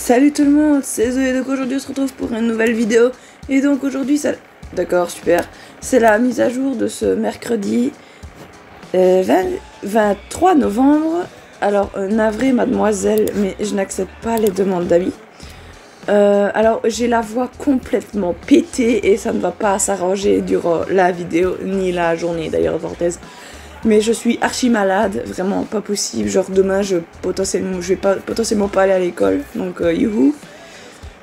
Salut tout le monde, c'est Zoé, donc aujourd'hui on se retrouve pour une nouvelle vidéo. Et donc aujourd'hui ça... D'accord, super. C'est la mise à jour de ce mercredi 23 novembre. Alors, navré mademoiselle, mais je n'accepte pas les demandes d'amis. Alors, j'ai la voix complètement pétée et ça ne va pas s'arranger durant la vidéo, ni la journée d'ailleurs, parenthèse. Mais je suis archi malade, vraiment pas possible. Genre demain, je vais potentiellement pas aller à l'école, donc youhou.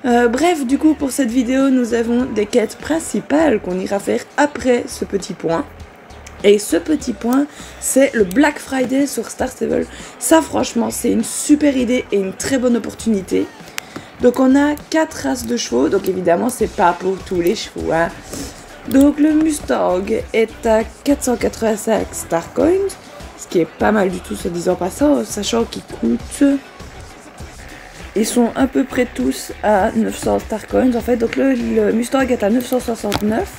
Bref, du coup, pour cette vidéo, nous avons des quêtes principales qu'on ira faire après ce petit point. Et ce petit point, c'est le Black Friday sur Star Stable. Ça, franchement, c'est une super idée et une très bonne opportunité. Donc, on a 4 races de chevaux. Donc, évidemment, c'est pas pour tous les chevaux, hein. Donc, le Mustang est à 485 Star Coins, ce qui est pas mal du tout, soi-disant passant, sachant qu'ils coûtent... Ils sont à peu près tous à 900 Star Coins, en fait. Donc, le Mustang est à 969.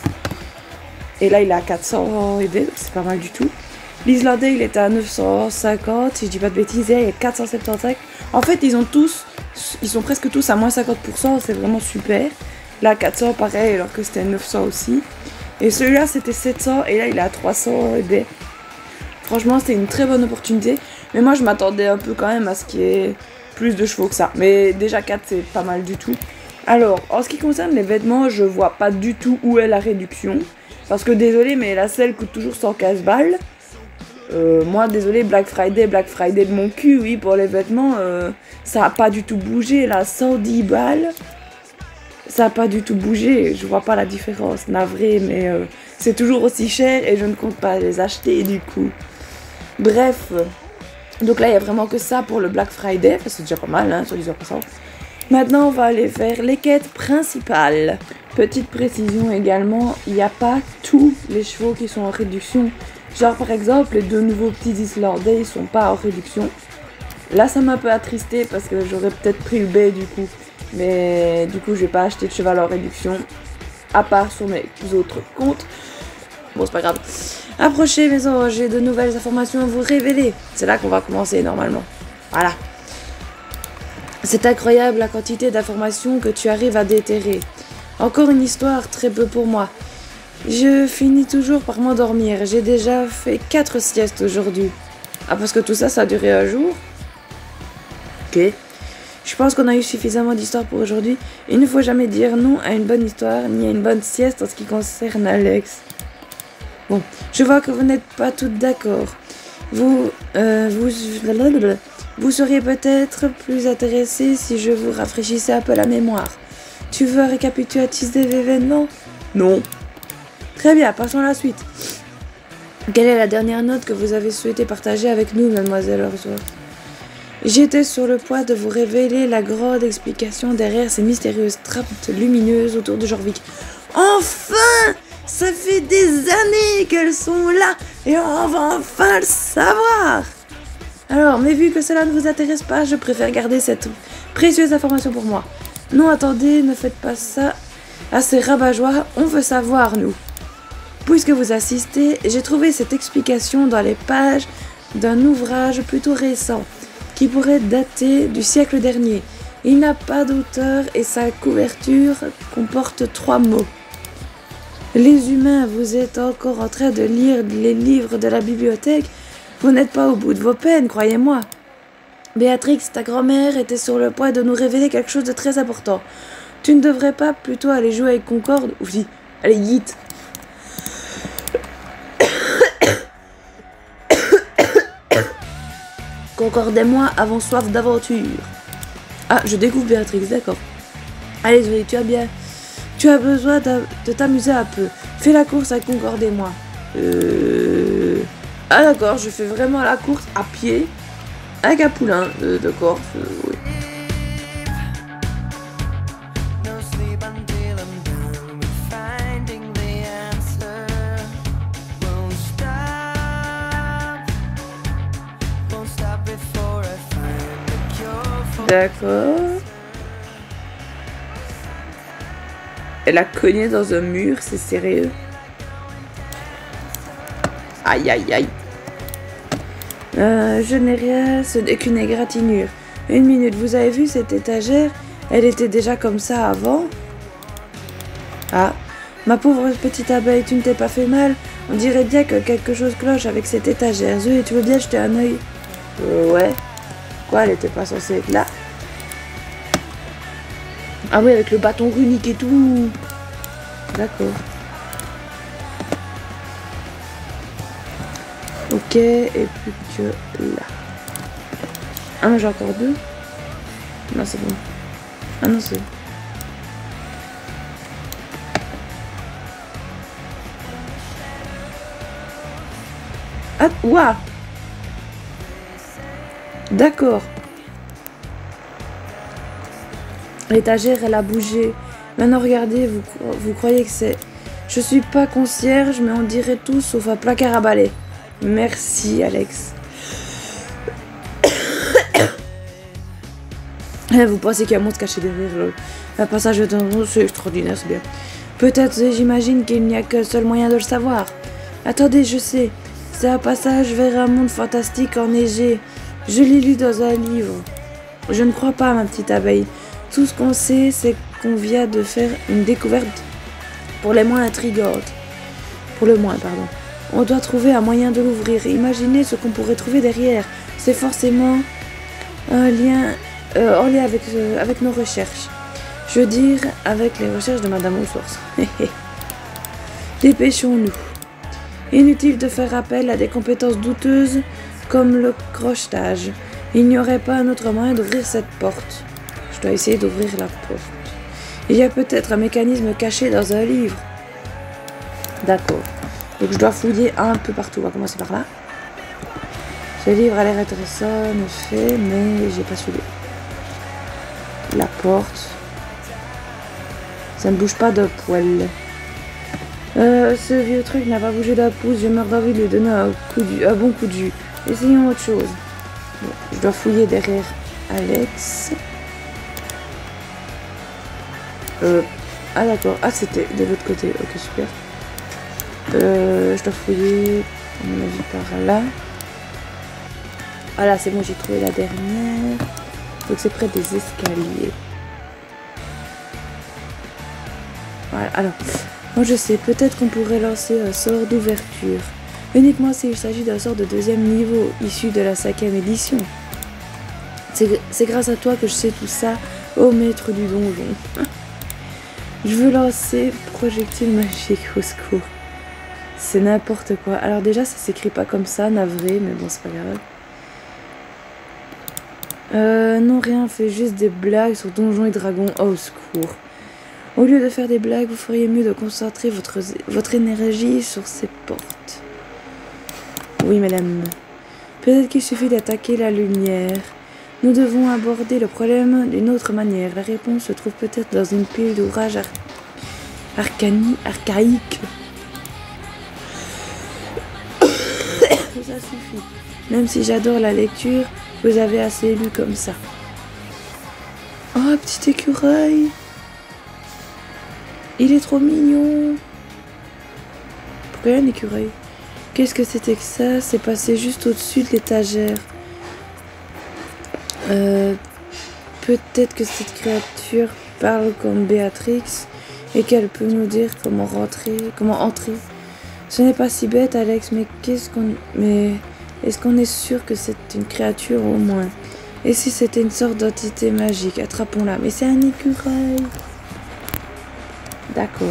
Et là, il est à 400 EV, c'est pas mal du tout. L'Islandais, il est à 950, si je dis pas de bêtises, et il est 475. En fait, ils sont presque tous à moins 50%, c'est vraiment super. Là, 400, pareil, alors que c'était 900 aussi. Et celui-là, c'était 700, et là, il est à 300 EV. Franchement, c'était une très bonne opportunité. Mais moi, je m'attendais un peu quand même à ce qu'il y ait plus de chevaux que ça. Mais déjà, 4, c'est pas mal du tout. Alors, en ce qui concerne les vêtements, je vois pas du tout où est la réduction. Parce que désolé, mais la selle coûte toujours 115 balles. Moi, désolé, Black Friday de mon cul, oui, pour les vêtements, ça a pas du tout bougé, là, 110 balles. Ça a pas du tout bougé, je vois pas la différence, navré, mais c'est toujours aussi cher et je ne compte pas les acheter, du coup. Bref, donc là, il y a vraiment que ça pour le Black Friday, c'est déjà pas mal, hein, sur 10%. Maintenant, on va aller faire les quêtes principales. Petite précision également, il n'y a pas tous les chevaux qui sont en réduction. Genre par exemple, les 2 nouveaux petits Islandais, ils sont pas en réduction. Là, ça m'a un peu attristé parce que j'aurais peut-être pris le B du coup. Mais du coup, je vais pas acheter de cheval en réduction. À part sur mes autres comptes. Bon, c'est pas grave. Approchez mes anges, j'ai de nouvelles informations à vous révéler. C'est là qu'on va commencer normalement. Voilà. C'est incroyable la quantité d'informations que tu arrives à déterrer. Encore une histoire très peu pour moi. Je finis toujours par m'endormir. J'ai déjà fait 4 siestes aujourd'hui. Ah, parce que tout ça, ça a duré un jour? Ok. Je pense qu'on a eu suffisamment d'histoires pour aujourd'hui. Il ne faut jamais dire non à une bonne histoire, ni à une bonne sieste en ce qui concerne Alex. Bon, je vois que vous n'êtes pas toutes d'accord. Vous seriez peut-être plus intéressé si je vous rafraîchissais un peu la mémoire. Tu veux un récapitulatif des événements? Non. Très bien, passons à la suite. Quelle est la dernière note que vous avez souhaité partager avec nous, mademoiselle Orsworth? J'étais sur le point de vous révéler la grande explication derrière ces mystérieuses trappes lumineuses autour de Jorvik. Enfin! Ça fait des années qu'elles sont là et on va enfin le savoir! Alors, mais vu que cela ne vous intéresse pas, je préfère garder cette précieuse information pour moi. Non, attendez, ne faites pas ça à ces rabat-joie, on veut savoir, nous. Puisque vous assistez, j'ai trouvé cette explication dans les pages d'un ouvrage plutôt récent, qui pourrait dater du siècle dernier. Il n'a pas d'auteur et sa couverture comporte 3 mots. Les humains, vous êtes encore en train de lire les livres de la bibliothèque. Vous n'êtes pas au bout de vos peines, croyez-moi. Béatrix, ta grand-mère était sur le point de nous révéler quelque chose de très important. Tu ne devrais pas plutôt aller jouer avec Concorde? Ou si, allez, vite. Concorde et moi avons soif d'aventure. Ah, je découvre Béatrix, d'accord. Allez, Zoé, tu as besoin de t'amuser un peu. Fais la course avec Concorde et moi. Ah d'accord, je fais vraiment la course à pied avec un poulain, d'accord, oui. D'accord. Elle a cogné dans un mur, c'est sérieux. Aïe aïe aïe. Je n'ai rien, ce n'est qu'une égratignure. Une minute, vous avez vu cette étagère? Elle était déjà comme ça avant. Ah, ma pauvre petite abeille, tu ne t'es pas fait mal? On dirait bien que quelque chose cloche avec cette étagère. Zoé, tu veux bien jeter un œil? Ouais. Quoi, elle était pas censée être là? Ah oui, avec le bâton runique et tout. D'accord. Ok, et plus que là. Ah non, j'ai encore deux. Non, c'est bon. Ah non, c'est... Ah, ouah! D'accord. L'étagère, elle a bougé. Maintenant, regardez, vous croyez que c'est... Je suis pas concierge, mais on dirait tout sauf un placard à balai. Merci, Alex. Vous pensez qu'il y a un monstre caché derrière le passage de temps, c'est extraordinaire, c'est bien. Peut-être, j'imagine qu'il n'y a qu'un seul moyen de le savoir. Attendez, je sais. C'est un passage vers un monde fantastique enneigé. Je l'ai lu dans un livre. Je ne crois pas, ma petite abeille. Tout ce qu'on sait, c'est qu'on vient de faire une découverte pour les moins intrigantes. Pour le moins, pardon. On doit trouver un moyen de l'ouvrir. Imaginez ce qu'on pourrait trouver derrière. C'est forcément un lien en lien avec nos recherches. Je veux dire, avec les recherches de Madame Ressources. Dépêchons-nous. Inutile de faire appel à des compétences douteuses comme le crochetage. Il n'y aurait pas un autre moyen d'ouvrir cette porte. Je dois essayer d'ouvrir la porte. Il y a peut-être un mécanisme caché dans un livre. D'accord. Donc je dois fouiller un peu partout. On va commencer par là. Ce livre a l'air intéressant, en effet, mais j'ai pas suivi. La porte. Ça ne bouge pas de poil. Ce vieux truc n'a pas bougé d'un pouce. Je meurs d'envie de lui donner un bon coup de jus. Essayons autre chose. Bon, je dois fouiller derrière Alex. Ah d'accord. Ah c'était de l'autre côté. Ok super. Je dois fouiller à mon avis par là. Voilà, c'est bon, j'ai trouvé la dernière. Donc c'est près des escaliers. Voilà, alors, moi je sais, peut-être qu'on pourrait lancer un sort d'ouverture. Uniquement s'il s'agit d'un sort de 2e niveau, issu de la 5e édition. C'est grâce à toi que je sais tout ça, ô maître du donjon. Je veux lancer projectile magique, au secours. C'est n'importe quoi. Alors déjà, ça s'écrit pas comme ça, navré, mais bon, c'est pas grave. Non, rien, fait juste des blagues sur Donjons et Dragons. Oh, au secours. Au lieu de faire des blagues, vous feriez mieux de concentrer votre énergie sur ces portes. Oui, madame. Peut-être qu'il suffit d'attaquer la lumière. Nous devons aborder le problème d'une autre manière. La réponse se trouve peut-être dans une pile d'ouvrages archaïques. Ça suffit. Même si j'adore la lecture, vous avez assez lu comme ça. Oh, petit écureuil. Il est trop mignon. Pourquoi il y a un écureuil? Qu'est-ce que c'était que ça? C'est passé juste au-dessus de l'étagère. Peut-être que cette créature parle comme Béatrix et qu'elle peut nous dire comment entrer. Ce n'est pas si bête, Alex, mais est-ce qu'on est sûr que c'est une créature au moins? Et si c'était une sorte d'entité magique? Attrapons-la. Mais c'est un écureuil. D'accord.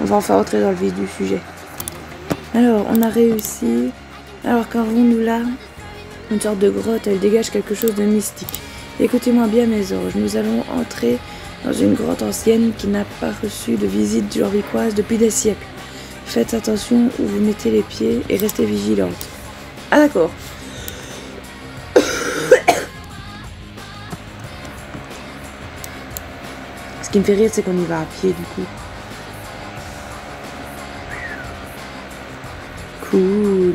On va enfin entrer dans le vif du sujet. Alors, on a réussi. Alors, qu'avons-nous là? Une sorte de grotte, elle dégage quelque chose de mystique. Écoutez-moi bien mes anges, nous allons entrer dans une grotte ancienne qui n'a pas reçu de visite jorvicoise depuis des siècles. Faites attention où vous mettez les pieds et restez vigilante. Ah d'accord. Ce qui me fait rire, c'est qu'on y va à pied du coup. Cool.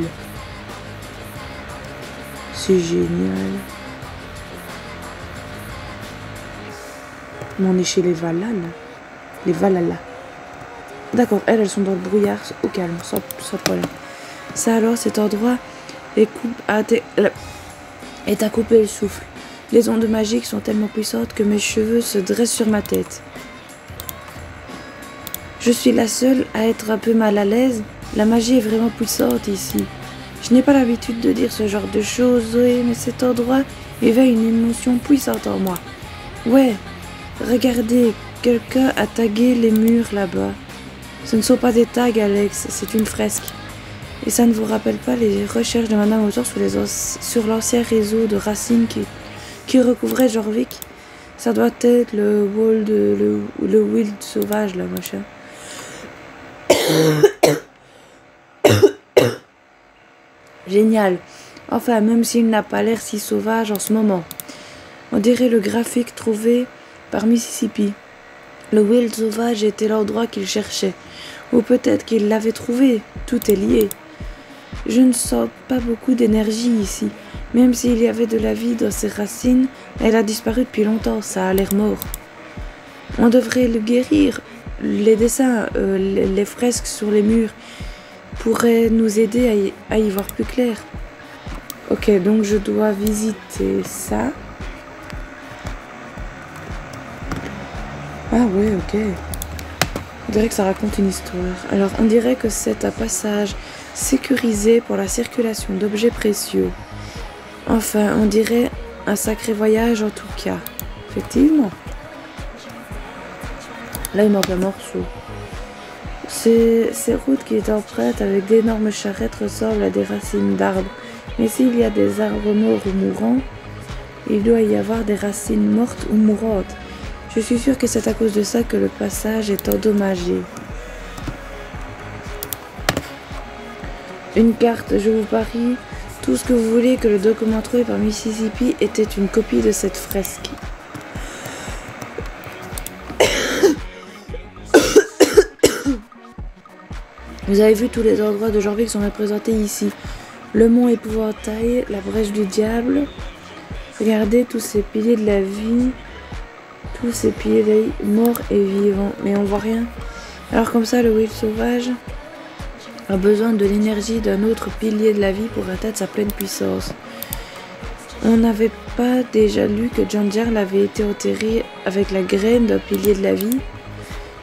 C'est génial. Mais on est chez les Valhalla. Les Valhalla. D'accord, elles sont dans le brouillard, au calme, sans problème. Ça alors, cet endroit est à couper le souffle. Les ondes magiques sont tellement puissantes que mes cheveux se dressent sur ma tête. Je suis la seule à être un peu mal à l'aise. La magie est vraiment puissante ici. Je n'ai pas l'habitude de dire ce genre de choses, Zoé, mais cet endroit éveille une émotion puissante en moi. Ouais, regardez, quelqu'un a tagué les murs là-bas. Ce ne sont pas des tags, Alex, c'est une fresque. Et ça ne vous rappelle pas les recherches de Madame Autor sur l'ancien réseau de racines qui recouvrait Jorvik? Ça doit être le wild sauvage, là, machin. Génial. Enfin, même s'il n'a pas l'air si sauvage en ce moment. On dirait le graphique trouvé par Mississippi. Le wild sauvage était l'endroit qu'il cherchait. Ou peut-être qu'il l'avait trouvé. Tout est lié. Je ne sens pas beaucoup d'énergie ici. Même s'il y avait de la vie dans ses racines, elle a disparu depuis longtemps. Ça a l'air mort. On devrait le guérir. Les dessins, les fresques sur les murs pourraient nous aider à y voir plus clair. Ok, donc je dois visiter ça. Ah ouais, ok. On dirait que ça raconte une histoire. Alors, on dirait que c'est un passage sécurisé pour la circulation d'objets précieux. Enfin, on dirait un sacré voyage en tout cas. Effectivement. Là, il manque un morceau. Ces routes qui est empreintes avec d'énormes charrettes ressemblent à des racines d'arbres. Mais s'il y a des arbres morts ou mourants, il doit y avoir des racines mortes ou mourantes. Je suis sûre que c'est à cause de ça que le passage est endommagé. Une carte, je vous parie, tout ce que vous voulez que le document trouvé par Mississippi était une copie de cette fresque. Vous avez vu tous les endroits de Jorvik sont représentés ici. Le mont épouvantail, la brèche du diable. Regardez tous ces piliers de la vie. Tous ces piliers morts et vivants. Mais on voit rien. Alors comme ça, le wild sauvage a besoin de l'énergie d'un autre pilier de la vie pour atteindre sa pleine puissance. On n'avait pas déjà lu que John Jarl avait été enterré avec la graine d'un pilier de la vie?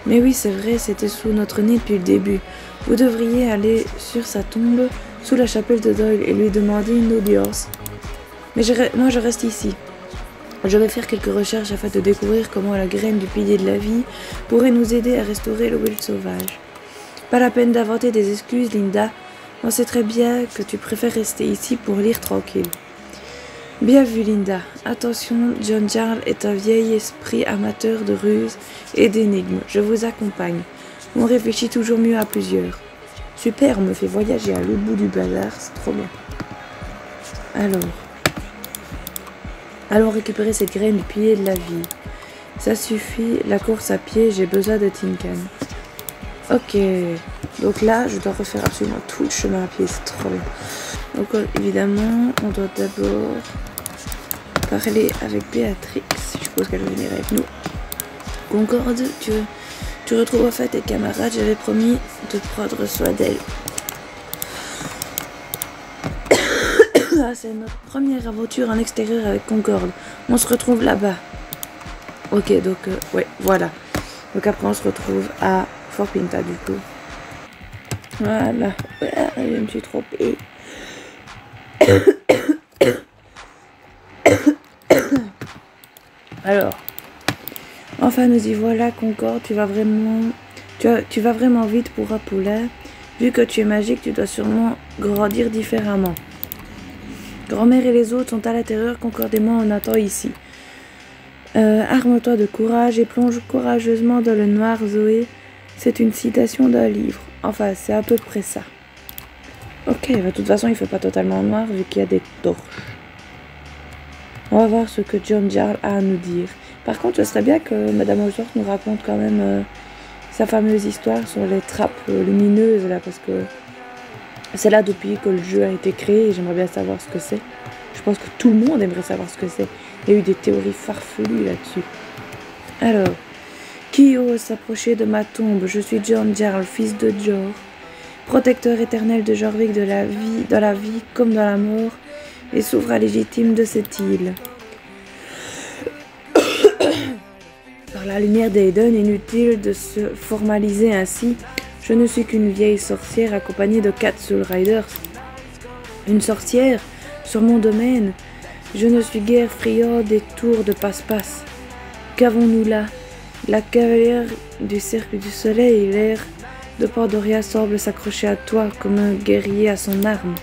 Mais oui, c'est vrai, c'était sous notre nez depuis le début. Vous devriez aller sur sa tombe, sous la chapelle de Doyle, et lui demander une audience. Mais moi, je reste ici. Je vais faire quelques recherches afin de découvrir comment la graine du pilier de la vie pourrait nous aider à restaurer le wild sauvage. Pas la peine d'inventer des excuses, Linda. On sait très bien que tu préfères rester ici pour lire tranquille. Bien vu, Linda. Attention, John Jarl est un vieil esprit amateur de ruses et d'énigmes. Je vous accompagne. On réfléchit toujours mieux à plusieurs. Super, on me fait voyager à l'autre bout du bazar, c'est trop bien. Alors, allons récupérer cette graine du pilier de la vie. Ça suffit, la course à pied, j'ai besoin de Tinkan. Ok, donc là, je dois refaire absolument tout le chemin à pied, c'est trop bien. Donc évidemment, on doit d'abord parler avec Béatrix. Je suppose qu'elle va venir avec nous. Concorde, tu retrouves enfin tes camarades, j'avais promis de prendre soin d'elles. Ah, c'est notre première aventure en extérieur avec Concorde. On se retrouve là-bas. Ok, donc, ouais, voilà. Donc après, on se retrouve à Fort Pinta, du coup. Voilà. Je me suis trompée. Alors, Enfin, nous y voilà, Concorde, tu vas vraiment vite pour un poulet. Vu que tu es magique, tu dois sûrement grandir différemment. Grand-mère et les autres sont à l'intérieur, Concorde et moi on attend ici. Arme-toi de courage et plonge courageusement dans le noir, Zoé. C'est une citation d'un livre. Enfin, c'est à peu près ça. Ok, de toute façon, il fait pas totalement noir vu qu'il y a des torches. On va voir ce que John Jarl a à nous dire. Par contre, ce serait bien que Madame Osworth nous raconte quand même sa fameuse histoire sur les trappes lumineuses, là, parce que c'est là depuis que le jeu a été créé et j'aimerais bien savoir ce que c'est. Je pense que tout le monde aimerait savoir ce que c'est. Il y a eu des théories farfelues là-dessus. Alors, qui ose s'approcher de ma tombe? Je suis John Jarl, fils de Jor, protecteur éternel de Jorvik dans la vie comme dans la mort, et souverain légitime de cette île. Par la lumière d'Aiden, inutile de se formaliser ainsi, je ne suis qu'une vieille sorcière accompagnée de 4 Soul Riders. Une sorcière sur mon domaine. Je ne suis guère friand des tours de passe-passe. Qu'avons-nous là? La cavalière du cercle du soleil, l'air de Pandoria semble s'accrocher à toi comme un guerrier à son arme.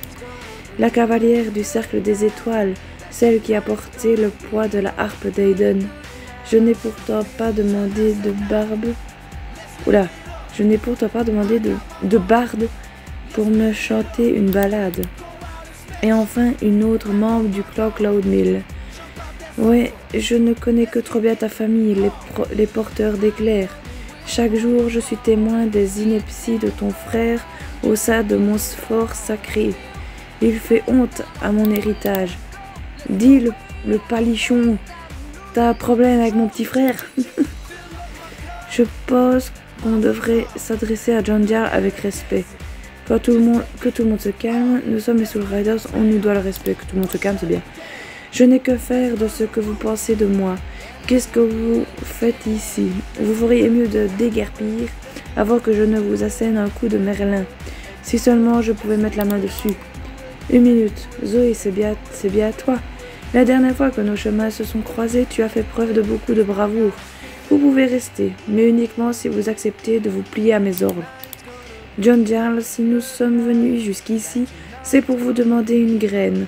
La cavalière du cercle des étoiles, celle qui a porté le poids de la harpe d'Aiden. Je n'ai pourtant pas demandé de barbe. Oula, je n'ai pourtant pas demandé de barde pour me chanter une ballade. Et enfin, une autre membre du clan Cloudmill. Ouais, je ne connais que trop bien ta famille, les porteurs d'éclairs. Chaque jour, je suis témoin des inepties de ton frère au sein de mon fort sacré. Il fait honte à mon héritage. Dis le palichon, t'as un problème avec mon petit frère? Je pense qu'on devrait s'adresser à John Jarl avec respect. Que tout le monde se calme, nous sommes les Soul Riders, on nous doit le respect. Que tout le monde se calme, c'est bien. Je n'ai que faire de ce que vous pensez de moi. Qu'est-ce que vous faites ici? Vous feriez mieux de déguerpir avant que je ne vous assène un coup de merlin. Si seulement je pouvais mettre la main dessus. Une minute, Zoé, c'est bien à toi. La dernière fois que nos chemins se sont croisés, tu as fait preuve de beaucoup de bravoure. Vous pouvez rester, mais uniquement si vous acceptez de vous plier à mes ordres. John Jarl, si nous sommes venus jusqu'ici, c'est pour vous demander une graine.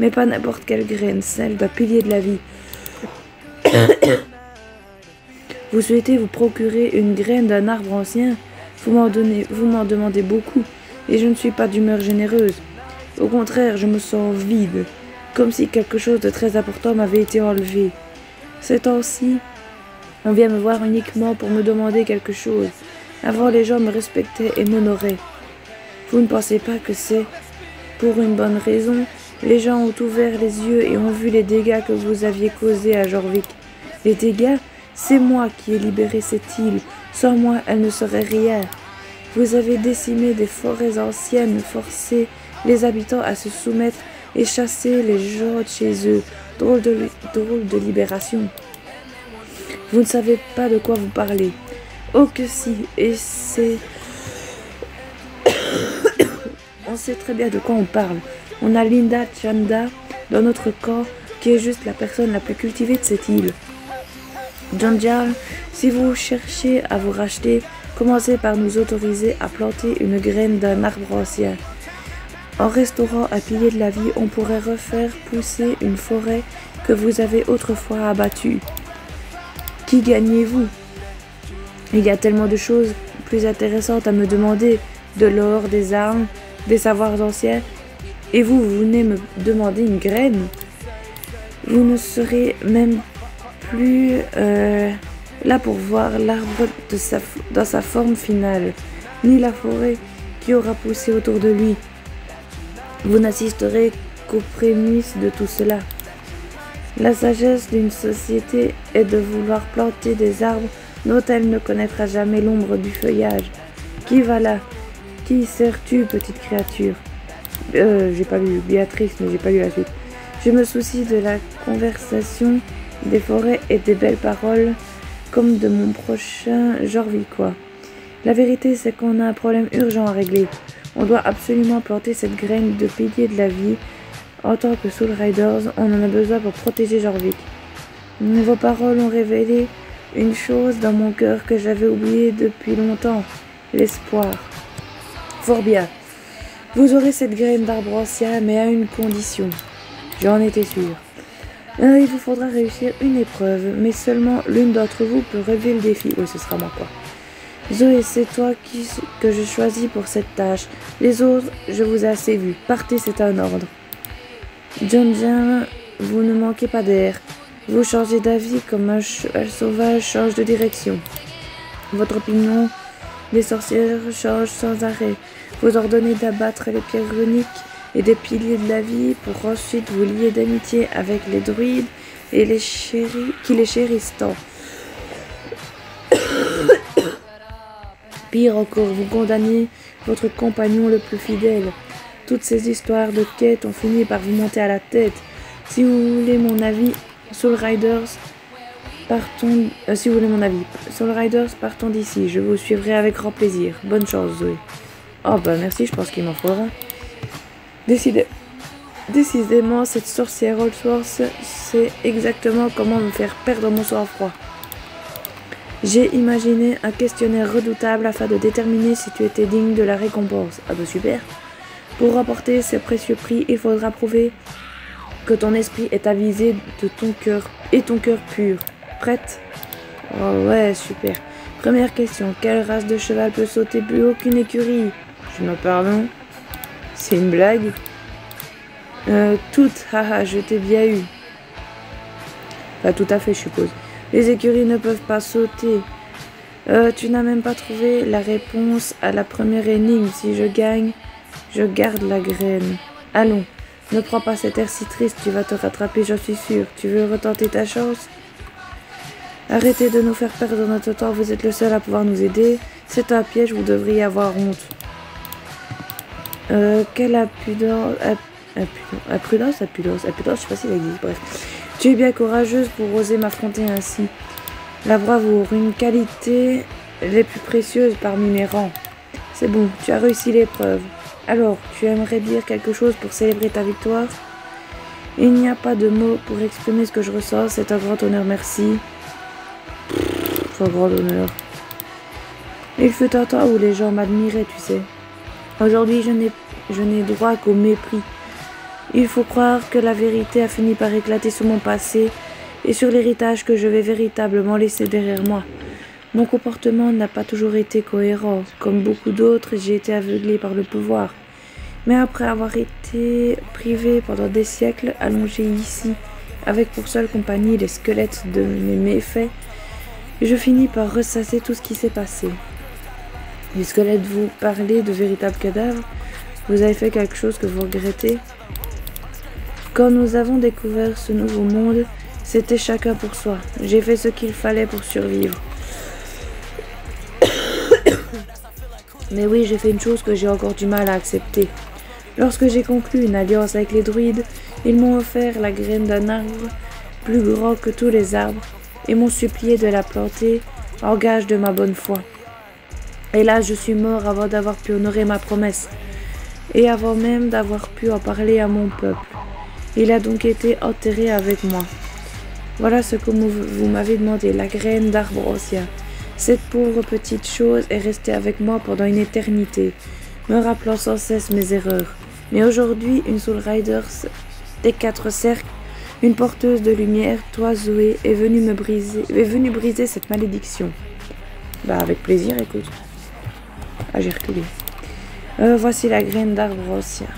Mais pas n'importe quelle graine, celle d'un pilier de la vie. Vous souhaitez vous procurer une graine d'un arbre ancien? Vous m'en demandez beaucoup, et je ne suis pas d'humeur généreuse. Au contraire, je me sens vide, comme si quelque chose de très important m'avait été enlevé. Ces temps-ci, on vient me voir uniquement pour me demander quelque chose. Avant, les gens me respectaient et m'honoraient. Vous ne pensez pas que c'est pour une bonne raison? Les gens ont ouvert les yeux et ont vu les dégâts que vous aviez causés à Jorvik. Les dégâts, c'est moi qui ai libéré cette île. Sans moi, elle ne serait rien. Vous avez décimé des forêts anciennes, forcé les habitants à se soumettre et chassé les gens de chez eux. Drôle de libération. Vous ne savez pas de quoi vous parlez. Oh que si, et c'est... On sait très bien de quoi on parle. On a Linda Chanda dans notre camp, qui est juste la personne la plus cultivée de cette île. John Jarl, si vous cherchez à vous racheter, commencez par nous autoriser à planter une graine d'un arbre ancien. En restaurant un pilier de la vie, on pourrait refaire pousser une forêt que vous avez autrefois abattue. Qui gagnez-vous? Il y a tellement de choses plus intéressantes à me demander, de l'or, des armes, des savoirs anciens. Et vous venez me demander une graine? Vous ne serez même plus là pour voir l'arbre dans sa forme finale, ni la forêt qui aura poussé autour de lui. Vous n'assisterez qu'aux prémices de tout cela. La sagesse d'une société est de vouloir planter des arbres dont elle ne connaîtra jamais l'ombre du feuillage. Qui va là? Qui sers-tu, petite créature? J'ai pas lu Béatrix, mais j'ai pas lu la suite. Je me soucie de la conversation, des forêts et des belles paroles, comme de mon prochain Jorvicois. La vérité, c'est qu'on a un problème urgent à régler. On doit absolument planter cette graine de pilier de la vie. En tant que Soul Riders, on en a besoin pour protéger Jorvik. Vos paroles ont révélé une chose dans mon cœur que j'avais oubliée depuis longtemps, l'espoir. Fort bien. Vous aurez cette graine d'arbre ancien, mais à une condition. J'en étais sûr. Il vous faudra réussir une épreuve, mais seulement l'une d'entre vous peut relever le défi. Oui, ce sera moi, quoi. Zoé, c'est toi que je choisis pour cette tâche. Les autres, je vous ai assez vus. Partez, c'est un ordre. John, vous ne manquez pas d'air. Vous changez d'avis comme un cheval sauvage change de direction. Votre opinion des sorcières change sans arrêt. Vous ordonnez d'abattre les pierres runiques et des piliers de la vie pour ensuite vous lier d'amitié avec les druides et qui les chérissent tant. Pire encore, vous condamnez votre compagnon le plus fidèle. Toutes ces histoires de quête ont fini par vous monter à la tête. Si vous voulez mon avis, Soul Riders, partons d'ici. Je vous suivrai avec grand plaisir. Bonne chance, Zoé. Oh bah merci, je pense qu'il m'en faudra. Décidément, cette sorcière Allsworth sait exactement comment me faire perdre mon sang-froid. J'ai imaginé un questionnaire redoutable afin de déterminer si tu étais digne de la récompense. Ah bah super. Pour remporter ces précieux prix, il faudra prouver que ton esprit est avisé de ton cœur et ton cœur pur. Prête? Oh ouais, super. Première question. Quelle race de cheval peut sauter plus haut qu'une écurie? Je me pardon? C'est une blague? Toutes, haha, je t'ai bien eu. Pas tout à fait, je suppose. Les écuries ne peuvent pas sauter. Tu n'as même pas trouvé la réponse à la première énigme. Si je gagne, je garde la graine. Allons, ne prends pas cet air si triste, tu vas te rattraper, j'en suis sûre. Tu veux retenter ta chance? Arrêtez de nous faire perdre notre temps, vous êtes le seul à pouvoir nous aider. C'est un piège, vous devriez avoir honte. Quelle impudence, je sais pas si ça existe, bref. Tu es bien courageuse pour oser m'affronter ainsi. La bravoure, une qualité les plus précieuses parmi mes rangs. C'est bon, tu as réussi l'épreuve. Alors, tu aimerais dire quelque chose pour célébrer ta victoire? Il n'y a pas de mots pour exprimer ce que je ressens, c'est un grand honneur, merci. Un grand honneur. Il fut un temps où les gens m'admiraient, tu sais. Aujourd'hui, je n'ai droit qu'au mépris. Il faut croire que la vérité a fini par éclater sur mon passé et sur l'héritage que je vais véritablement laisser derrière moi. Mon comportement n'a pas toujours été cohérent. Comme beaucoup d'autres, j'ai été aveuglé par le pouvoir. Mais après avoir été privé pendant des siècles, allongé ici, avec pour seule compagnie les squelettes de mes méfaits, je finis par ressasser tout ce qui s'est passé. Les squelettes, vous parlez de véritables cadavres? Vous avez fait quelque chose que vous regrettez? Quand nous avons découvert ce nouveau monde, c'était chacun pour soi. J'ai fait ce qu'il fallait pour survivre. Mais oui, j'ai fait une chose que j'ai encore du mal à accepter. Lorsque j'ai conclu une alliance avec les druides, ils m'ont offert la graine d'un arbre plus grand que tous les arbres et m'ont supplié de la planter en gage de ma bonne foi. Et là, je suis mort avant d'avoir pu honorer ma promesse et avant même d'avoir pu en parler à mon peuple. Il a donc été enterré avec moi. Voilà ce que vous m'avez demandé, la graine d'arbre ancien. Cette pauvre petite chose est restée avec moi pendant une éternité, me rappelant sans cesse mes erreurs. Mais aujourd'hui, une Soul Riders des 4 cercles, une porteuse de lumière, toi Zoé, est venue briser cette malédiction. Bah avec plaisir, écoute. Ah, j'ai reculé. Voici la graine d'arbre ancien.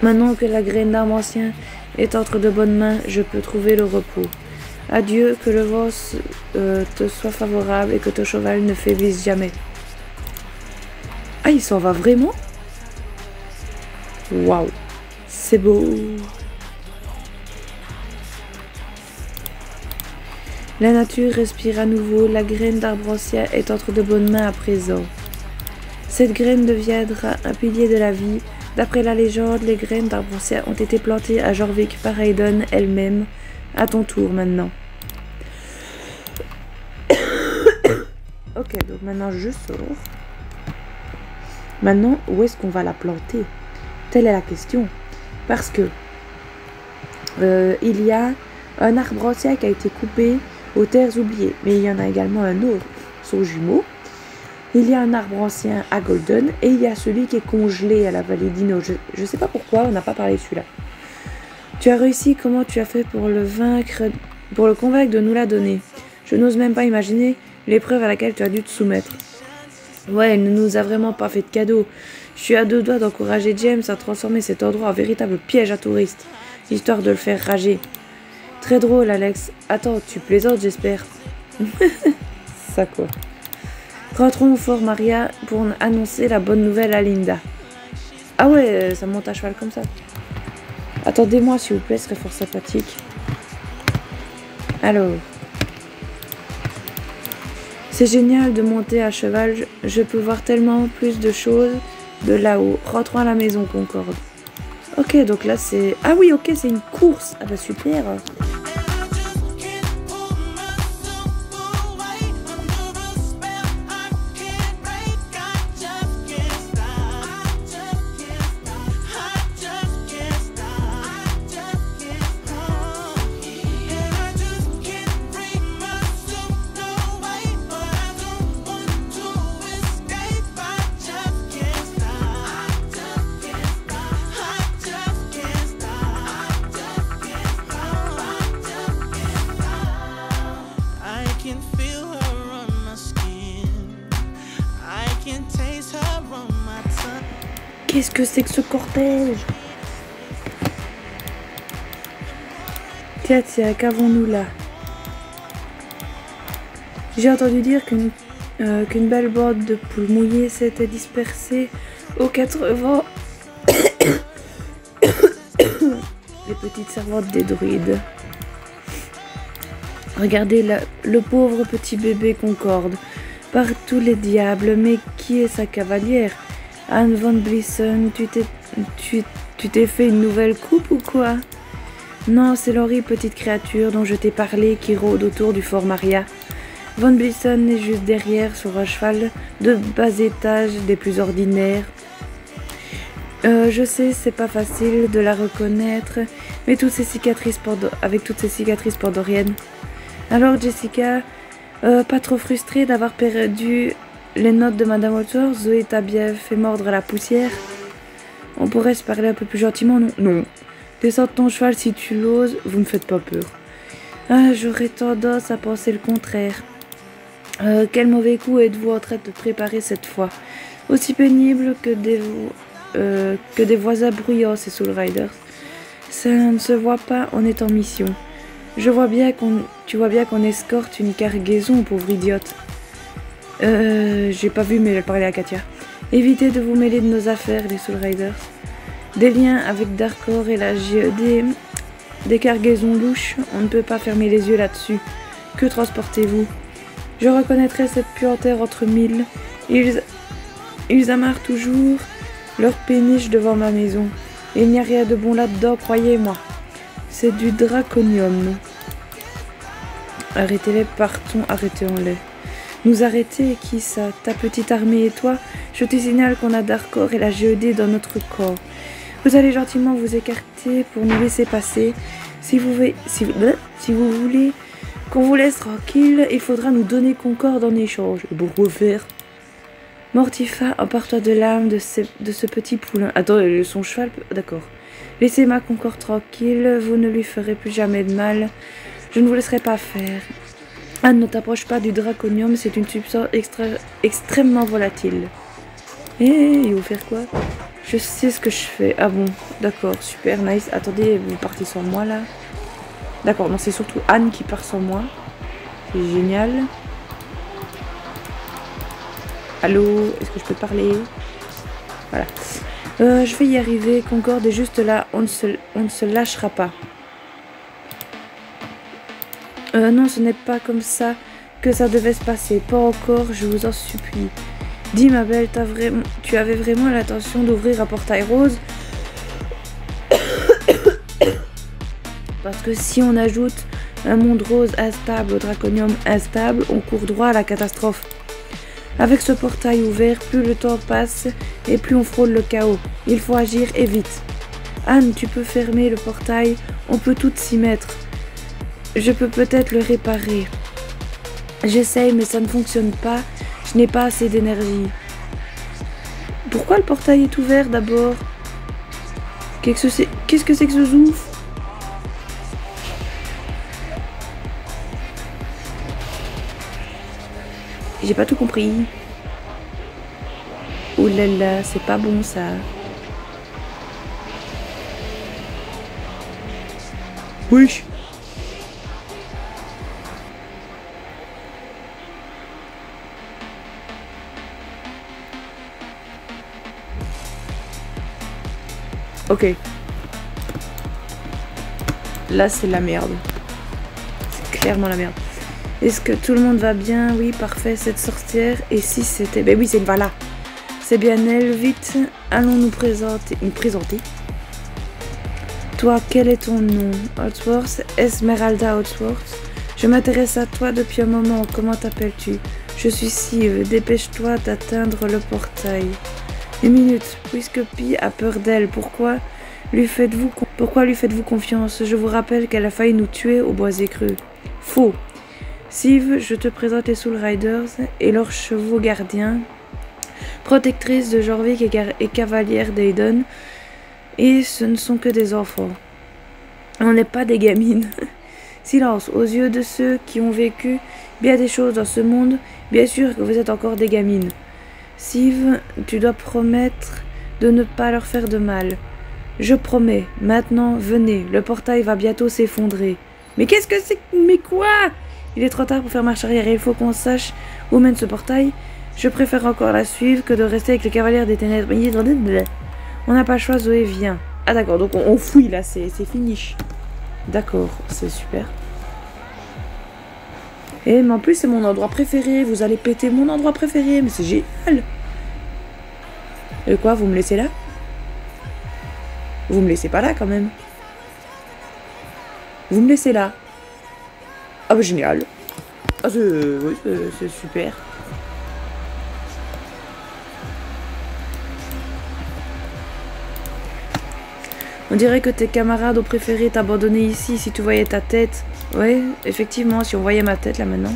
Maintenant que la graine d'arbre ancien est entre de bonnes mains, je peux trouver le repos. Adieu, que le vent te soit favorable et que ton cheval ne faiblisse jamais. Ah, il s'en va vraiment? Waouh, c'est beau. La nature respire à nouveau, la graine d'arbre ancien est entre de bonnes mains à présent. Cette graine deviendra un pilier de la vie. D'après la légende, les graines d'arbre ancien ont été plantées à Jorvik par Aedan elle-même. À ton tour maintenant. Ok, donc maintenant je sors. Maintenant, où est-ce qu'on va la planter? Telle est la question. Parce que il y a un arbre ancien qui a été coupé aux terres oubliées. Mais il y en a également un autre, son jumeau. Il y a un arbre ancien à Golden et il y a celui qui est congelé à la vallée d'Ino. Je ne sais pas pourquoi, on n'a pas parlé de celui-là. Tu as réussi, comment tu as fait pour le vaincre, pour le convaincre de nous la donner? Je n'ose même pas imaginer l'épreuve à laquelle tu as dû te soumettre. Ouais, il ne nous a vraiment pas fait de cadeau. Je suis à deux doigts d'encourager James à transformer cet endroit en véritable piège à touristes, histoire de le faire rager. Très drôle, Alex. Attends, tu plaisantes, j'espère. Ça quoi. Rentrons au Fort Maria pour annoncer la bonne nouvelle à Linda. Ah ouais, ça monte à cheval comme ça. Attendez-moi, s'il vous plaît, ce serait fort sympathique. Alors. C'est génial de monter à cheval. Je peux voir tellement plus de choses de là-haut. Rentrons à la maison, Concorde. Ok, donc là, c'est... Ah oui, ok, c'est une course. Ah bah super. Qu'est-ce que c'est que ce cortège? Tiens, qu'avons-nous là? J'ai entendu dire qu'une belle bande de poules mouillées s'était dispersée aux quatre vents. Les petites servantes des druides. Regardez le pauvre petit bébé Concorde. Par tous les diables, mais qui est sa cavalière? Anne Van Blisson, tu t'es fait une nouvelle coupe ou quoi? Non, c'est l'horrible petite créature dont je t'ai parlé qui rôde autour du Fort Maria. Van Blisson est juste derrière sur un cheval de bas étage des plus ordinaires. Je sais, c'est pas facile de la reconnaître, mais avec toutes ces cicatrices pandoriennes. Alors Jessica, pas trop frustrée d'avoir perdu les notes de Madame Walter? Zoé t'a bien fait mordre à la poussière? On pourrait se parler un peu plus gentiment, non? Non. Descends de ton cheval si tu l'oses, vous me faites pas peur. Ah, j'aurais tendance à penser le contraire. Quel mauvais coup êtes-vous en train de préparer cette fois? Aussi pénible que des voisins bruyants, ces Soul Riders. Ça ne se voit pas, on est en mission. Tu vois bien qu'on escorte une cargaison, pauvre idiote. J'ai pas vu, mais elle parlait à Katia. Évitez de vous mêler de nos affaires, les Soul Riders. Des liens avec Darkor et la GED, des cargaisons louches, on ne peut pas fermer les yeux là-dessus. Que transportez-vous? Je reconnaîtrai cette puanteur entre mille. Ils amarrent toujours leur péniche devant ma maison. Et il n'y a rien de bon là-dedans, croyez-moi. C'est du draconium. Arrêtez-les, partons, arrêtons-les. Nous arrêter, qui ça? Ta petite armée et toi? Je te signale qu'on a Darkor et la GED dans notre corps. Vous allez gentiment vous écarter pour nous laisser passer. Si vous voulez qu'on vous laisse tranquille, il faudra nous donner Concorde en échange. Pourquoi faire? Mortifa, empare-toi de l'âme de ce petit poulain. Attends, son cheval... D'accord. Laissez ma Concorde tranquille, vous ne lui ferez plus jamais de mal. Je ne vous laisserai pas faire. Anne, ne t'approche pas du draconium, c'est une substance extrêmement volatile. Il faut faire quoi? Je sais ce que je fais. Ah bon, d'accord, super, nice. Attendez, vous partez sans moi là? D'accord, non, c'est surtout Anne qui part sans moi. C'est génial. Allô, est-ce que je peux parler? Voilà. Je vais y arriver. Concorde est juste là. On ne se lâchera pas. Non, ce n'est pas comme ça que ça devait se passer. Pas encore, je vous en supplie. Dis, ma belle, tu avais vraiment l'intention d'ouvrir un portail rose? Parce que si on ajoute un monde rose instable au draconium instable, on court droit à la catastrophe. Avec ce portail ouvert, plus le temps passe et plus on frôle le chaos. Il faut agir et vite. Anne, tu peux fermer le portail, on peut toutes s'y mettre. Je peux peut-être le réparer. J'essaye, mais ça ne fonctionne pas. Je n'ai pas assez d'énergie. Pourquoi le portail est ouvert d'abord? Qu'est-ce que c'est que ce zouf? J'ai pas tout compris. Oh là là, c'est pas bon ça. Oui. Ok. Là, c'est la merde. C'est clairement la merde. Est-ce que tout le monde va bien? Oui, parfait, cette sorcière. Et si c'était... Ben oui, c'est une Vala. C'est bien elle. Vite, allons nous présenter. Toi, quel est ton nom? Outworth, Esmeralda Outworth. Je m'intéresse à toi depuis un moment. Comment t'appelles-tu? Je suis Sive. Dépêche-toi d'atteindre le portail. Une minute. Puisque Pi a peur d'elle, pourquoi lui faites-vous confiance? Je vous rappelle qu'elle a failli nous tuer au bois écreux. Faux. Sive, je te présente les Soul Riders et leurs chevaux gardiens, protectrices de Jorvik et cavalières d'Aidon. Et ce ne sont que des enfants. On n'est pas des gamines. Silence, aux yeux de ceux qui ont vécu bien des choses dans ce monde, bien sûr que vous êtes encore des gamines. Sive, tu dois promettre de ne pas leur faire de mal. Je promets. Maintenant, venez, le portail va bientôt s'effondrer. Mais qu'est-ce que c'est? Mais quoi? Il est trop tard pour faire marche arrière et il faut qu'on sache où mène ce portail. Je préfère encore la suivre que de rester avec les cavalières des ténèbres. On n'a pas le choix, Zoé, viens. Ah d'accord, donc on fouille là, c'est fini. D'accord, c'est super. Et mais en plus c'est mon endroit préféré, vous allez péter mon endroit préféré, mais c'est génial. Et quoi, vous me laissez là? Vous me laissez pas là quand même. Vous me laissez là. Ah bah génial. Ah oui, c'est super. On dirait que tes camarades ont préféré t'abandonner ici si tu voyais ta tête. Ouais, effectivement, si on voyait ma tête là maintenant.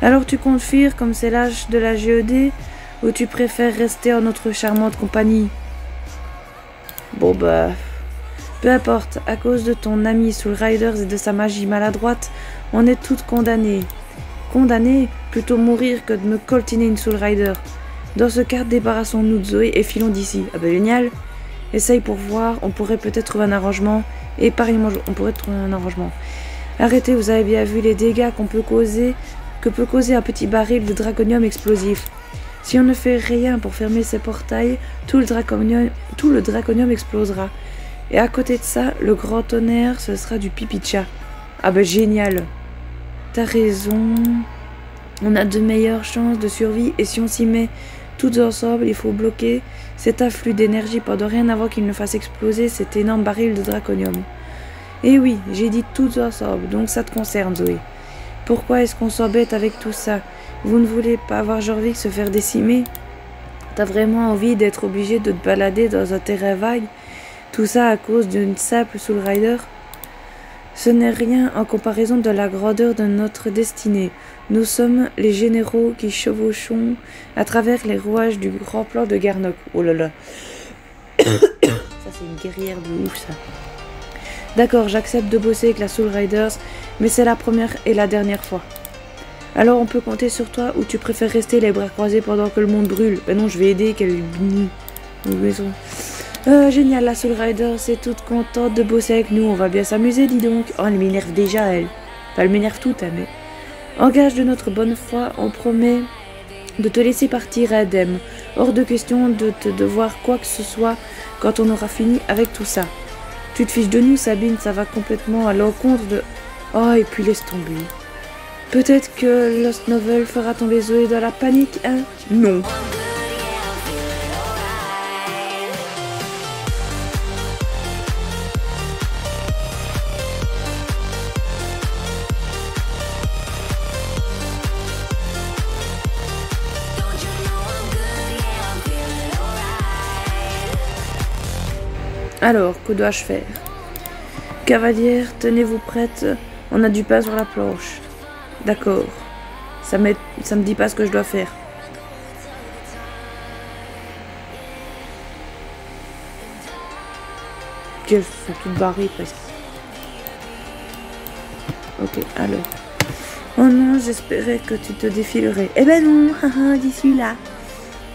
Alors tu comptes fuir comme c'est l'âge de la GED ou tu préfères rester en notre charmante compagnie? Bon bah... Peu importe, à cause de ton ami Soul Riders et de sa magie maladroite, on est toutes condamnées. Condamnées? Plutôt mourir que de me coltiner une Soul Rider. Dans ce cas, débarrassons-nous de Zoé et filons d'ici. Ah bah génial. Essaye pour voir, on pourrait peut-être trouver un arrangement. Et pareillement, on pourrait trouver un arrangement. Arrêtez, vous avez bien vu les dégâts que peut causer un petit baril de draconium explosif. Si on ne fait rien pour fermer ces portails, tout le draconium explosera. Et à côté de ça, le grand tonnerre, ce sera du pipi de chat. Ah bah génial. T'as raison. On a de meilleures chances de survie et si on s'y met toutes ensemble, il faut bloquer cet afflux d'énergie pendant rien avant qu'il ne fasse exploser cet énorme baril de draconium. Et oui, j'ai dit toutes ensemble, donc ça te concerne, Zoé. Pourquoi est-ce qu'on s'embête avec tout ça? Vous ne voulez pas voir Jorvik se faire décimer? T'as vraiment envie d'être obligé de te balader dans un terrain vague? Tout ça à cause d'une simple Soul Rider? Ce n'est rien en comparaison de la grandeur de notre destinée. Nous sommes les généraux qui chevauchons à travers les rouages du grand plan de Garnock. Oh là là. Ça c'est une guerrière de ouf ça. D'accord, j'accepte de bosser avec la Soul Riders, mais c'est la première et la dernière fois. Alors on peut compter sur toi ou tu préfères rester les bras croisés pendant que le monde brûle? Ben non, je vais aider, quelle maison. Génial, la Soul Rider, c'est toute contente de bosser avec nous. On va bien s'amuser, dis donc. Oh, elle m'énerve déjà, elle. Enfin, elle m'énerve toute, hein, mais... En gage de notre bonne foi, on promet de te laisser partir indemne. Hors de question de te devoir quoi que ce soit quand on aura fini avec tout ça. Tu te fiches de nous, Sabine, ça va complètement à l'encontre de... Oh, et puis laisse tomber. Peut-être que Lost Novel fera tomber Zoé dans la panique, hein? Non. Alors, que dois-je faire? Cavalière, tenez-vous prête, on a du pain sur la planche. D'accord. Ça me dit pas ce que je dois faire. Elles sont toutes barrées presque. Ok, alors. Oh non, j'espérais que tu te défilerais. Eh ben non, d'ici là.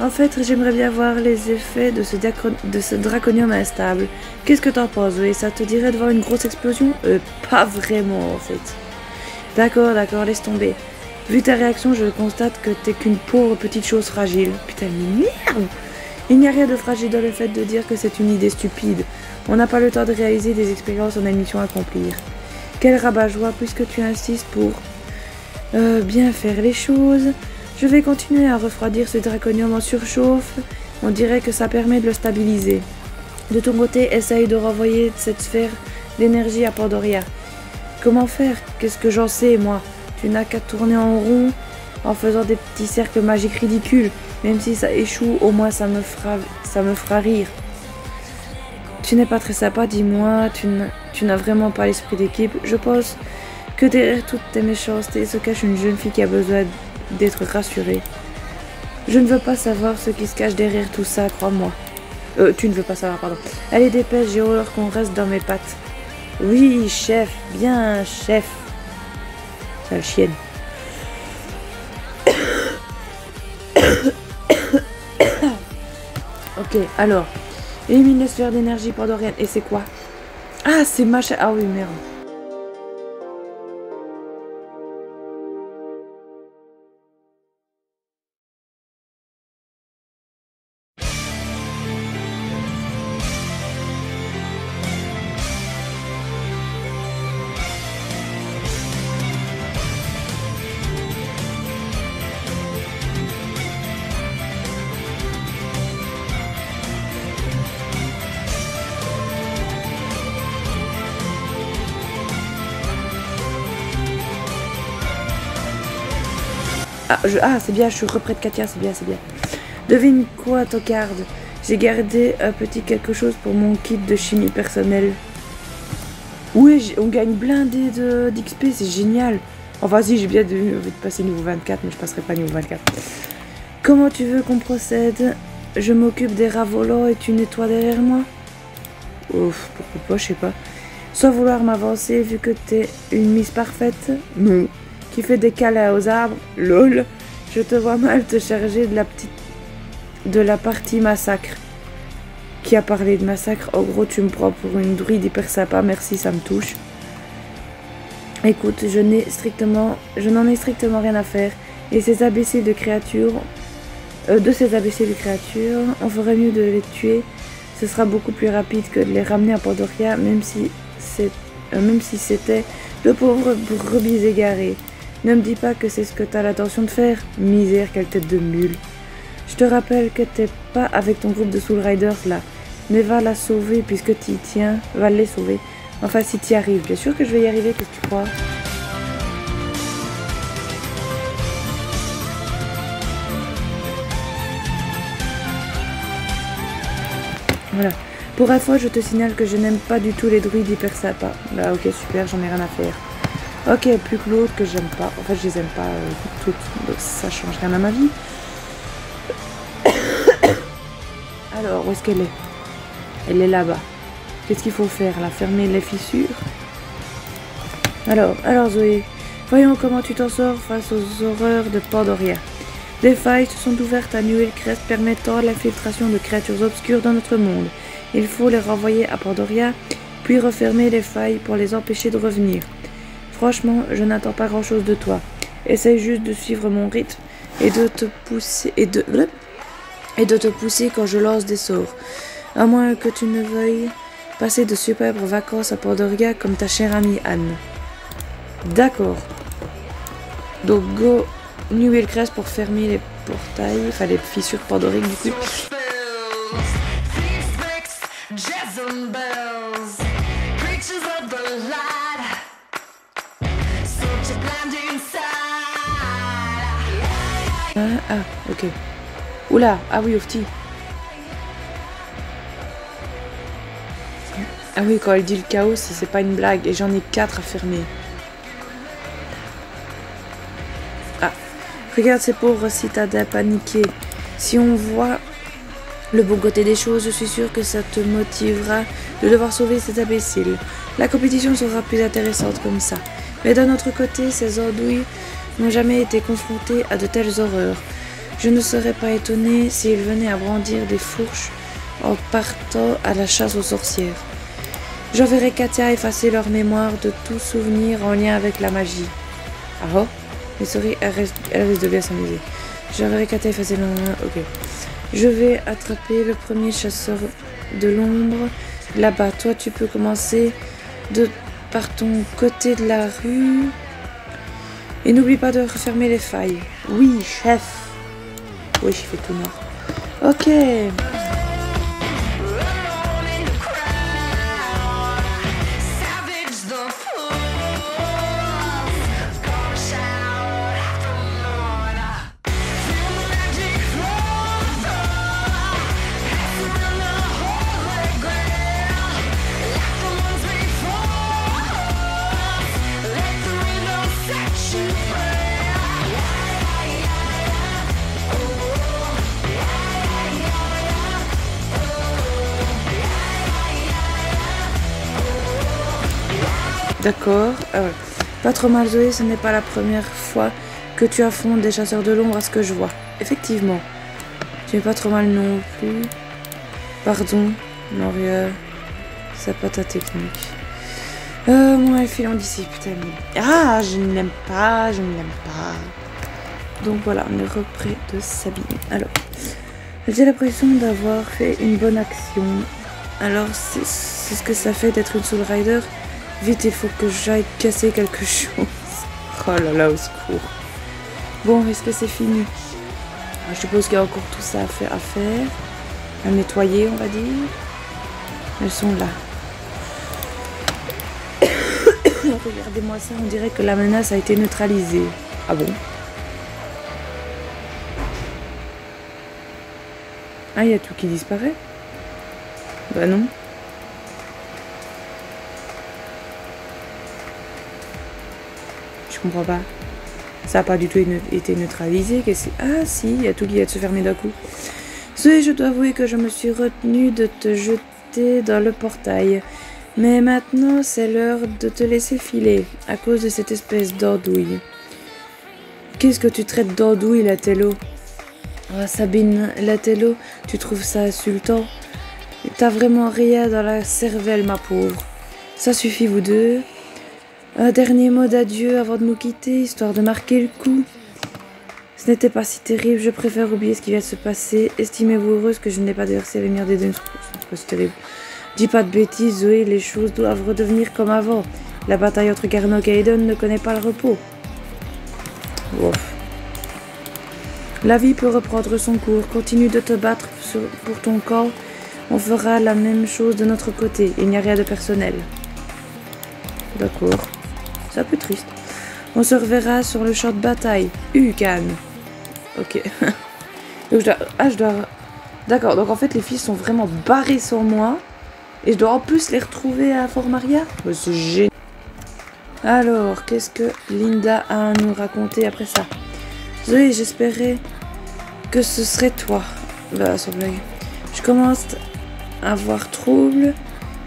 En fait, j'aimerais bien voir les effets de ce draconium instable. Qu'est-ce que t'en penses, oui? Ça te dirait de voir une grosse explosion? Pas vraiment, en fait. D'accord, laisse tomber. Vu ta réaction, je constate que t'es qu'une pauvre petite chose fragile. Putain, mais merde! Il n'y a rien de fragile dans le fait de dire que c'est une idée stupide. On n'a pas le temps de réaliser des expériences en une mission à accomplir. Quel rabat-joie, puisque tu insistes pour bien faire les choses. Je vais continuer à refroidir ce draconium en surchauffe. On dirait que ça permet de le stabiliser. De ton côté, essaye de renvoyer cette sphère d'énergie à Pandoria. Comment faire? Qu'est-ce que j'en sais, moi? Tu n'as qu'à tourner en rond en faisant des petits cercles magiques ridicules. Même si ça échoue, au moins ça me fera rire. Tu n'es pas très sympa, dis-moi. Tu n'as vraiment pas l'esprit d'équipe. Je pense que derrière toutes tes méchancetés se cache une jeune fille qui a besoin d'être rassurée. Je ne veux pas savoir ce qui se cache derrière tout ça, crois-moi. Tu ne veux pas savoir, pardon. Allez, dépêche, j'ai horreur qu'on reste dans mes pattes. Oui, chef, bien, chef. Sale chienne. Ok, alors. Élimine les sphères d'énergie pandorienne. Et c'est quoi? Ah, c'est machin. Ah oui, merde. Ah, c'est bien, je suis reprès de Katia, c'est bien. Devine quoi, tocarde? J'ai gardé un petit quelque chose pour mon kit de chimie personnelle. Oui, on gagne blindé d'XP, c'est génial. Oh, vas-y, j'ai bien envie de passer niveau 24, mais je passerai pas niveau 24. Comment tu veux qu'on procède? Je m'occupe des rats volants et tu nettoies derrière moi? Ouf, pourquoi pas, je sais pas. Sans vouloir m'avancer, vu que t'es une mise parfaite? Non. Qui fait des câlins aux arbres? Lol. Je te vois mal te charger de la partie massacre. Qui a parlé de massacre? En gros, tu me prends pour une druide hyper sympa, merci, ça me touche. Écoute, je n'en ai strictement rien à faire. Et ces imbéciles de créatures, on ferait mieux de les tuer. Ce sera beaucoup plus rapide que de les ramener à Pandoria, même si c'était de pauvres brebis égarées. Ne me dis pas que c'est ce que t'as l'intention de faire. Misère, quelle tête de mule. Je te rappelle que t'es pas avec ton groupe de Soul Riders là. Mais va la sauver puisque t'y tiens. Va les sauver. Enfin, si t'y arrives. Bien sûr que je vais y arriver, qu'est-ce que tu crois? Voilà. Pour une fois, je te signale que je n'aime pas du tout les druides hyper sympas. Bah ok, super, j'en ai rien à faire. Ok, plus que l'autre que j'aime pas. En fait, je les aime pas toutes. Donc ça change rien à ma vie. Alors, où est-ce qu'elle est? Elle est là-bas. Qu'est-ce qu'il faut faire là? Fermer les fissures? Alors Zoé, voyons comment tu t'en sors face aux horreurs de Pandoria. Des failles se sont ouvertes à New Hillcrest permettant l'infiltration de créatures obscures dans notre monde. Il faut les renvoyer à Pandoria, puis refermer les failles pour les empêcher de revenir. Franchement, je n'attends pas grand-chose de toi. Essaye juste de suivre mon rythme et de te pousser quand je lance des sorts. À moins que tu ne veuilles passer de superbes vacances à Pandoria comme ta chère amie Anne. D'accord. Donc go New Hillcrest pour fermer les portails, enfin les fissures pandoriques du coup. Ah, ok. Oula, ah oui, Ofti. Ah oui, quand elle dit le chaos, c'est pas une blague. Et j'en ai 4 à fermer. Ah, Regarde ces pauvres citadins paniqués. Si on voit le bon côté des choses, je suis sûre que ça te motivera de devoir sauver cet imbécile. La compétition sera plus intéressante comme ça. Mais d'un autre côté, ces andouilles n'ont jamais été confrontés à de telles horreurs. Je ne serais pas étonnée s'ils venaient à brandir des fourches en partant à la chasse aux sorcières. J'enverrai Katia effacer leur mémoire de tout souvenir en lien avec la magie. Ah oh? Mais sorry, elle risque de bien s'amuser. J'enverrai Katia effacer leur mémoire. Ok. Je vais attraper le premier chasseur de l'ombre. Là-bas, toi, tu peux commencer par ton côté de la rue. Et n'oublie pas de refermer les failles. Oui, chef. Oui, je fais tout noir. Ok. D'accord. Ah ouais. Pas trop mal, Zoé, ce n'est pas la première fois que tu affrontes des chasseurs de l'ombre à ce que je vois. Effectivement. Tu n'es pas trop mal non plus. Pardon, Maria. C'est pas ta technique. Mon filon d'ici, putain. Ah, je ne l'aime pas, je ne l'aime pas. Donc voilà, on est repris de Sabine. Alors, j'ai l'impression d'avoir fait une bonne action. Alors, c'est ce que ça fait d'être une Soul Rider. Vite, il faut que j'aille casser quelque chose. Oh là là, au secours. Bon, est-ce que c'est fini? Je suppose qu'il y a encore tout ça à faire. À nettoyer, on va dire. Elles sont là. Regardez-moi ça, on dirait que la menace a été neutralisée. Ah bon? Ah, il y a tout qui disparaît? Bah non. Je comprends pas. Ça n'a pas du tout été neutralisé. Ah si, il y a tout qui vient de se fermer d'un coup. Zoé, je dois avouer que je me suis retenue de te jeter dans le portail. Mais maintenant, c'est l'heure de te laisser filer, à cause de cette espèce d'andouille. Qu'est-ce que tu traites d'andouille, Latello? Oh, Sabine, Latello, tu trouves ça insultant? T'as vraiment rien dans la cervelle, ma pauvre. Ça suffit, vous deux. Un dernier mot d'adieu avant de nous quitter, histoire de marquer le coup. Ce n'était pas si terrible, je préfère oublier ce qui vient de se passer. Estimez-vous heureuse que je n'ai pas déversé les lumière des deux. C'est pas si terrible. Dis pas de bêtises, Zoé, les choses doivent redevenir comme avant. La bataille entre Garnock et Eden ne connaît pas le repos. Ouf. La vie peut reprendre son cours. Continue de te battre pour ton camp. On fera la même chose de notre côté. Il n'y a rien de personnel. D'accord. C'est un peu triste. On se reverra sur le champ de bataille. Ucan. Ok. Donc je dois... D'accord, donc en fait les filles sont vraiment barrées sans moi. Et je dois en plus les retrouver à Fort Maria. Oh, c'est génial. Alors, qu'est-ce que Linda a à nous raconter après ça? Zoé, j'espérais que ce serait toi. Bah, sans blague. Je commence à avoir trouble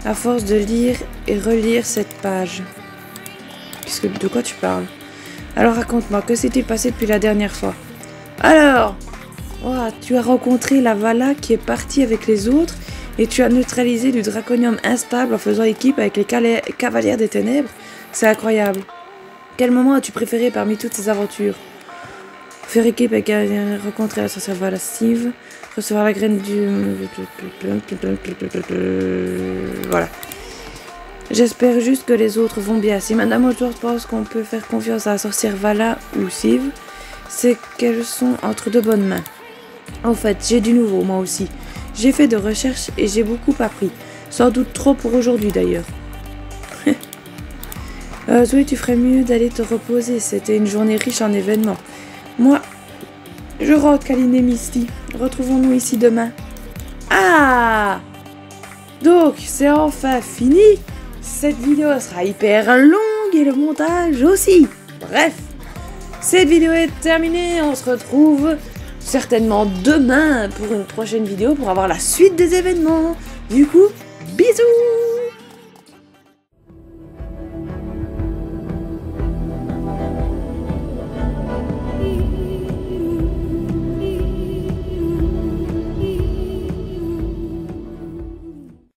à force de lire et relire cette page. De quoi tu parles? Alors raconte-moi, que s'est-il passé depuis la dernière fois? Alors, oh, tu as rencontré la Vala qui est partie avec les autres et tu as neutralisé du draconium instable en faisant équipe avec les cavalières des ténèbres. C'est incroyable. Quel moment as-tu préféré parmi toutes ces aventures? Faire équipe avec rencontrer la sorcière Vala Steve, recevoir la graine du... Voilà. J'espère juste que les autres vont bien. Si Madame Outward pense qu'on peut faire confiance à la sorcière Vala ou Siv, c'est qu'elles sont entre de bonnes mains. En fait, j'ai du nouveau, moi aussi. J'ai fait de recherches et j'ai beaucoup appris. Sans doute trop pour aujourd'hui, d'ailleurs. Zoé, tu ferais mieux d'aller te reposer. C'était une journée riche en événements. Moi, je rentre, Kaline et Misty. Retrouvons-nous ici demain. Ah! Donc, c'est enfin fini. Cette vidéo sera hyper longue et le montage aussi. Bref, Cette vidéo est terminée, on se retrouve certainement demain pour une prochaine vidéo pour avoir la suite des événements. Du coup, bisous!